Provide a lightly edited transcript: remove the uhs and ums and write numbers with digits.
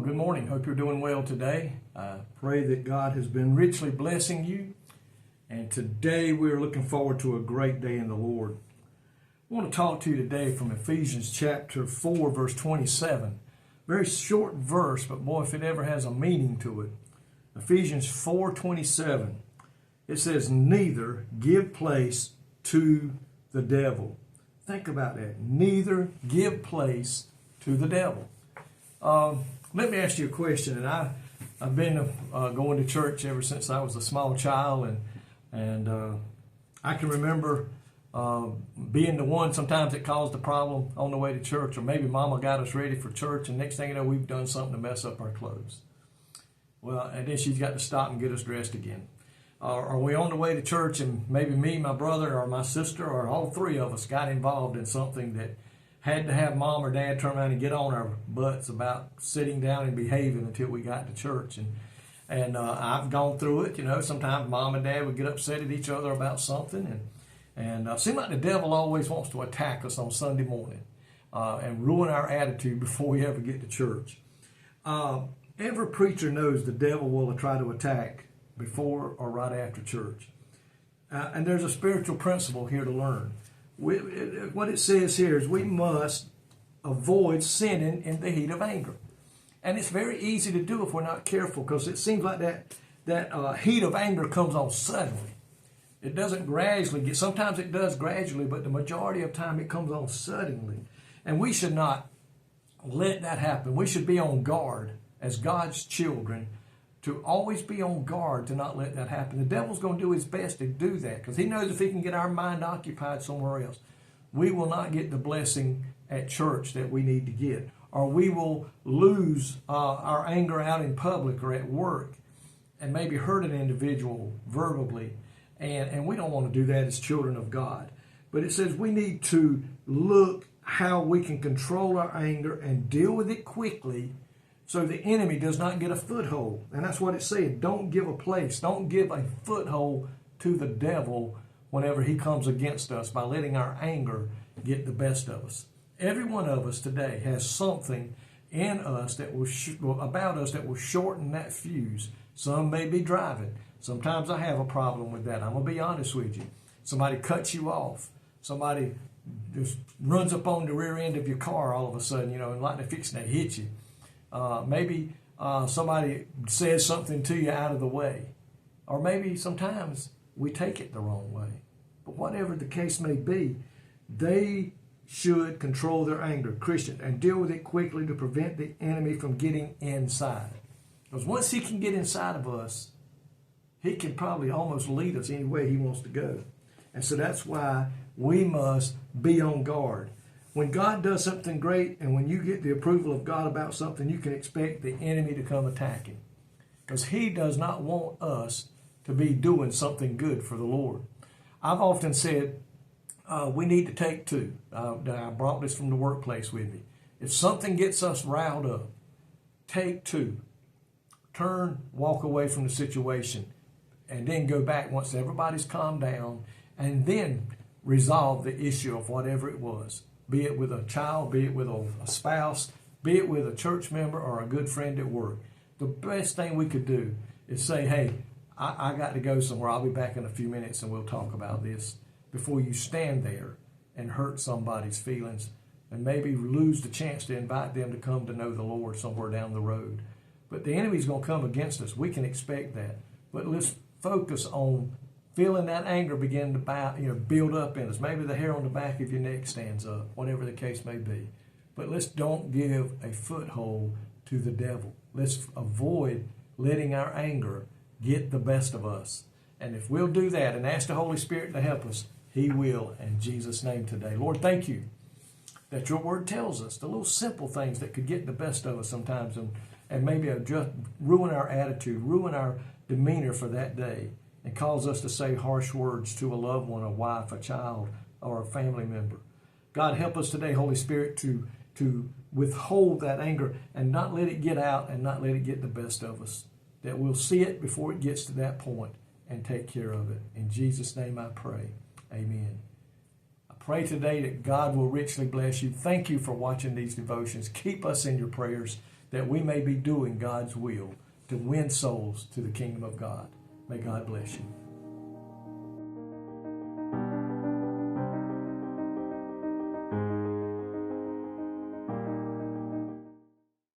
Good morning. Hope you're doing well today. I pray that God has been richly blessing you. And today we're looking forward to a great day in the Lord. I want to talk to you today from Ephesians chapter 4, verse 27. Very short verse, but boy, if it ever has a meaning to it. Ephesians 4:27. It says, neither give place to the devil. Think about that. Neither give place to the devil. Let me ask you a question. And I've been going to church ever since I was a small child, and I can remember being the one sometimes that caused the problem on the way to church, or maybe Mama got us ready for church, and next thing you know, we've done something to mess up our clothes. Well, and then she's got to stop and get us dressed again. Are we on the way to church, and maybe me, my brother, or my sister, or all three of us got involved in something that had to have Mom or Dad turn around and get on our butts about sitting down and behaving until we got to church. And I've gone through it. You know, sometimes Mom and Dad would get upset at each other about something. And it seems like the devil always wants to attack us on Sunday morning and ruin our attitude before we ever get to church. Every preacher knows the devil will try to attack before or right after church. And there's a spiritual principle here to learn. What it says here is we must avoid sinning in the heat of anger. And it's very easy to do if we're not careful, because it seems like that heat of anger comes on suddenly. It doesn't gradually get, sometimes it does gradually, but the majority of time it comes on suddenly. And we should not let that happen. We should be on guard as God's children, to always be on guard to not let that happen. The devil's going to do his best to do that, because he knows if he can get our mind occupied somewhere else, we will not get the blessing at church that we need to get, or we will lose our anger out in public or at work and maybe hurt an individual verbally. And we don't want to do that as children of God. But it says we need to look how we can control our anger and deal with it quickly, so the enemy does not get a foothold. And that's what it said. Don't give a place. Don't give a foothold to the devil whenever he comes against us by letting our anger get the best of us. Every one of us today has something in us that will about us that will shorten that fuse. Some may be driving. Sometimes I have a problem with that. I'm going to be honest with you. Somebody cuts you off. Somebody just runs up on the rear end of your car all of a sudden, and like they're fixing to hit you. Maybe somebody says something to you out of the way. Or maybe sometimes we take it the wrong way. But whatever the case may be, they should control their anger, Christian, and deal with it quickly to prevent the enemy from getting inside. Because once he can get inside of us, he can probably almost lead us any way he wants to go. And so that's why we must be on guard. When God does something great, and when you get the approval of God about something, you can expect the enemy to come attacking, because he does not want us to be doing something good for the Lord. I've often said we need to take two. I brought this from the workplace with me. If something gets us riled up, take two. Turn, walk away from the situation, and then go back once everybody's calmed down, and then resolve the issue of whatever it was. Be it with a child, be it with a spouse, be it with a church member or a good friend at work. The best thing we could do is say, hey, I got to go somewhere. I'll be back in a few minutes and we'll talk about this, before you stand there and hurt somebody's feelings and maybe lose the chance to invite them to come to know the Lord somewhere down the road. But the enemy's going to come against us. We can expect that. But let's focus on feeling that anger begin to build up in us. Maybe the hair on the back of your neck stands up, whatever the case may be. But let's don't give a foothold to the devil. Let's avoid letting our anger get the best of us. And if we'll do that and ask the Holy Spirit to help us, he will, in Jesus' name today. Lord, thank you that your word tells us the little simple things that could get the best of us sometimes, and maybe just ruin our attitude, ruin our demeanor for that day, and cause us to say harsh words to a loved one, a wife, a child, or a family member. God, help us today, Holy Spirit, to withhold that anger and not let it get out and not let it get the best of us. That we'll see it before it gets to that point and take care of it. In Jesus' name I pray. Amen. I pray today that God will richly bless you. Thank you for watching these devotions. Keep us in your prayers. that we may be doing God's will to win souls to the kingdom of God. May God bless you.